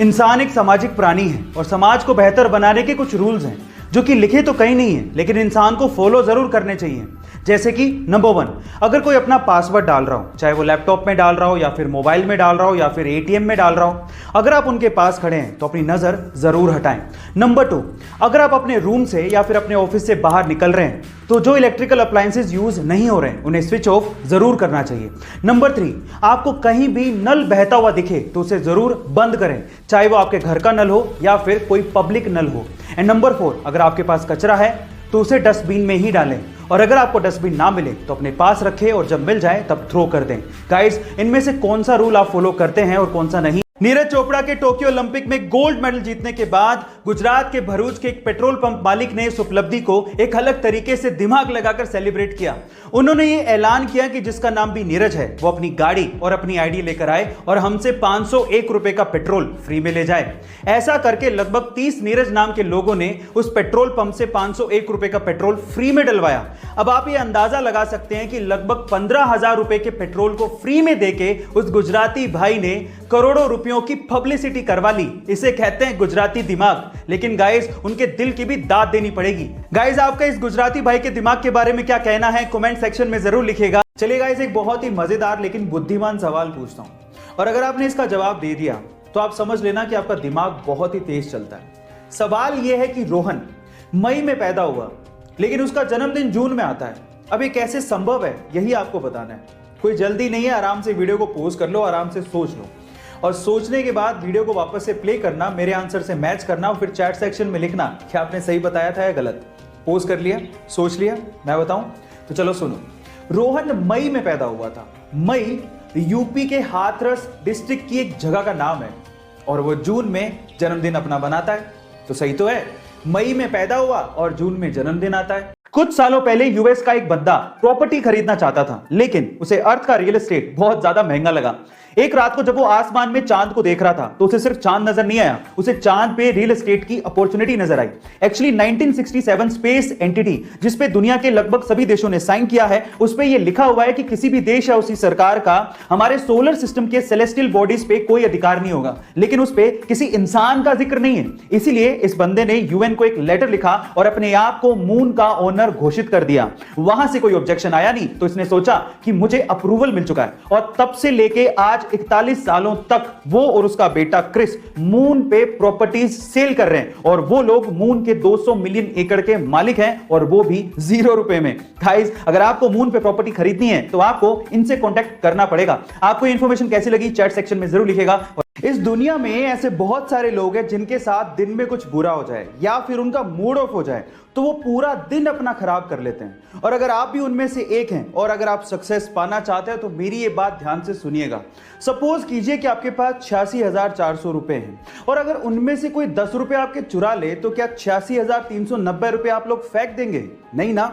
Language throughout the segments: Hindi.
इंसान एक सामाजिक प्राणी है और समाज को बेहतर बनाने के कुछ रूल्स हैं जो कि लिखे तो कहीं नहीं है, लेकिन इंसान को फॉलो जरूर करने चाहिए। जैसे कि नंबर 1, अगर कोई अपना पासवर्ड डाल रहा हो, चाहे वो लैपटॉप में डाल रहा हो या फिर मोबाइल में डाल रहा हो या फिर एटीएम में डाल रहा हो, अगर आप उनके पास खड़े हैं तो अपनी नजर जरूर हटाएं। नंबर 2, अगर आप अपने रूम से या फिर अपने ऑफिस से बाहर निकल रहे हैं तो जो इलेक्ट्रिकल अप्लायंसेस यूज नहीं हो रहे हैं उन्हें स्विच ऑफ जरूर करना चाहिए। नंबर 3, आपको कहीं भी नल बहता हुआ दिखे तो उसे जरूर बंद करें, चाहे वो आपके घर का नल हो या फिर कोई पब्लिक नल हो। एंड नंबर 4, अगर आपके पास कचरा है तो उसे डस्टबिन में ही डालें, और अगर आपको डस्टबिन ना मिले तो अपने पास रखें और जब मिल जाए तब थ्रो कर दें। गाइस, इनमें से कौन सा रूल आप फॉलो करते हैं और कौन सा नहीं? नीरज चोपड़ा के टोक्यो ओलंपिक में गोल्ड मेडल जीतने के बाद गुजरात के भरूच के एक पेट्रोल पंप मालिक ने इस उपलब्धि को एक अलग तरीके से दिमाग लगाकर सेलिब्रेट किया। उन्होंने ये ऐलान किया कि जिसका नाम भी नीरज है वो अपनी गाड़ी और अपनी आईडी लेकर आए और हमसे 501 रुपए का पेट्रोल फ्री में ले जाए। ऐसा करके लगभग 30 नीरज नाम के लोगों ने उस पेट्रोल पंप से 501 रुपए का पेट्रोल फ्री में डलवाया। अब आप ये अंदाजा लगा सकते हैं कि लगभग 15,000 रुपए के पेट्रोल को फ्री में देके उस गुजराती भाई ने करोड़ों रुपयों की पब्लिसिटी करवा ली। इसे कहते हैं गुजराती दिमाग। लेकिन गाइस, उनके दिल की भी दाद देनी पड़ेगी। गाइस, आपका इस गुजराती भाई के दिमाग के बारे में क्या कहना है कमेंट सेक्शन में जरूर लिखिएगा। चलिए गाइस, एक बहुत ही मजेदार लेकिन बुद्धिमान सवाल पूछता हूं, और अगर आपने इसका जवाब दे दिया तो आप समझ लेना कि आपका दिमाग बहुत ही तेज चलता है। सवाल यह है कि रोहन मई में पैदा हुआ लेकिन उसका जन्मदिन जून में आता है। अब ये कैसे संभव है, यही आपको बताना है। कोई जल्दी नहीं है, आराम से वीडियो को पॉज कर लो, आराम से सोच लो, और सोचने के बाद वीडियो को वापस से प्ले करना, मेरे आंसर से मैच करना और फिर चैट सेक्शन में लिखना कि आपने सही बताया था या गलत। पोज कर लिया, सोच लिया, मैं बताऊं? तो चलो सुनो। रोहन मई में पैदा हुआ था। मई यूपी के हाथरस डिस्ट्रिक्ट की एक जगह का नाम है और वो जून में जन्मदिन अपना बनाता है। तो सही तो है, मई में पैदा हुआ और जून में जन्मदिन आता है। कुछ सालों पहले यूएस का एक बंदा प्रॉपर्टी खरीदना चाहता था, लेकिन उसे अर्थ का रियल एस्टेट बहुत ज्यादा महंगा लगा। एक रात को जब वो आसमान में चांद को देख रहा था तो उसे सिर्फ चांद नजर नहीं आया, उसे चांद पे रियल एस्टेट की अपॉर्चुनिटी नजर आई। एक्चुअली 1967 स्पेस एंटिटी, जिसपे दुनिया के लगभग सभी देशों ने साइन किया है, उस पे ये लिखा हुआ है कि किसी भी देश या उसी सरकार का हमारे सोलर सिस्टम के सेलेस्टियल बॉडीज पे कोई अधिकार नहीं होगा, लेकिन उस पे किसी इंसान का जिक्र नहीं है। इसीलिए इस बंदे ने यूएन को एक लेटर लिखा और अपने आप को मून का ओनर घोषित कर दिया। वहां से कोई ऑब्जेक्शन आया नहीं, तो इसने सोचा कि मुझे अप्रूवल मिल चुका है, और तब से लेके आज 41 सालों तक वो और उसका बेटा क्रिस मून पे प्रॉपर्टीज सेल कर रहे हैं, और वो लोग मून के 200 मिलियन एकड़ के मालिक हैं, और वो भी 0 रुपए में। गाइस, अगर आपको मून पे प्रॉपर्टी खरीदनी है तो आपको इनसे कांटेक्ट करना पड़ेगा। आपको इंफॉर्मेशन कैसी लगी चैट सेक्शन में जरूर लिखिएगा। इस दुनिया में ऐसे बहुत सारे लोग हैं जिनके साथ दिन में कुछ बुरा हो जाए या फिर उनका मूड ऑफ हो जाए तो वो पूरा दिन अपना खराब कर लेते हैं, और अगर आप भी उनमें से एक हैं और अगर आप सक्सेस पाना चाहते हैं तो मेरी ये बात ध्यान से सुनिएगा। सपोज कीजिए कि आपके पास 86,400 रुपए हैं, और अगर उनमें से कोई 10 रुपए आपके चुरा ले तो क्या 86,390 रुपए आप लोग फेंक देंगे? नहीं ना।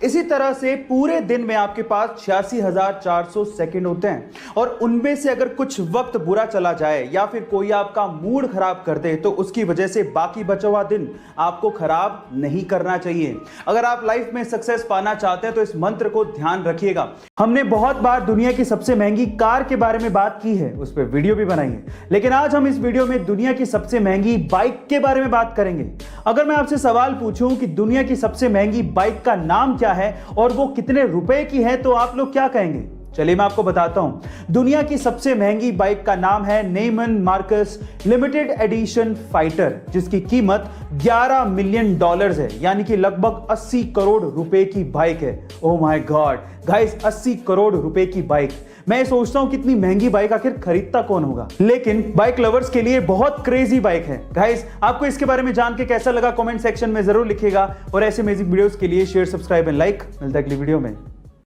इसी तरह से पूरे दिन में आपके पास 86,400 सेकंड होते हैं, और उनमें से अगर कुछ वक्त बुरा चला जाए या फिर कोई आपका मूड खराब कर दे तो उसकी वजह से बाकी बचा हुआ दिन आपको खराब नहीं करना चाहिए। अगर आप लाइफ में सक्सेस पाना चाहते हैं तो इस मंत्र को ध्यान रखिएगा। हमने बहुत बार दुनिया की सबसे महंगी कार के बारे में बात की है, उस पर वीडियो भी बनाई है, लेकिन आज हम इस वीडियो में दुनिया की सबसे महंगी बाइक के बारे में बात करेंगे। अगर मैं आपसे सवाल पूछूं कि दुनिया की सबसे महंगी बाइक का नाम क्या है और वो कितने रुपए की है, तो आप लोग क्या कहेंगे? चलिए मैं आपको बताता हूं। दुनिया की सबसे महंगी बाइक का नाम है Neyman Marcus limited edition fighter, जिसकी कीमत $11 मिलियन है, यानी कि लगभग 80 करोड़ रुपए की बाइक है। Oh my God guys, 80 crore रुपए की बाइक। मैं सोचता हूं कितनी महंगी बाइक आखिर खरीदता कौन होगा, लेकिन बाइक लवर्स के लिए बहुत क्रेजी बाइक है। गाइस, आपको इसके बारे में जान के कैसा लगा कमेंट सेक्शन में जरूर लिखिएगा, और ऐसे अमेजिंग वीडियोस के लिए शेयर, सब्सक्राइब एंड लाइक। मिलता है अगली वीडियो में।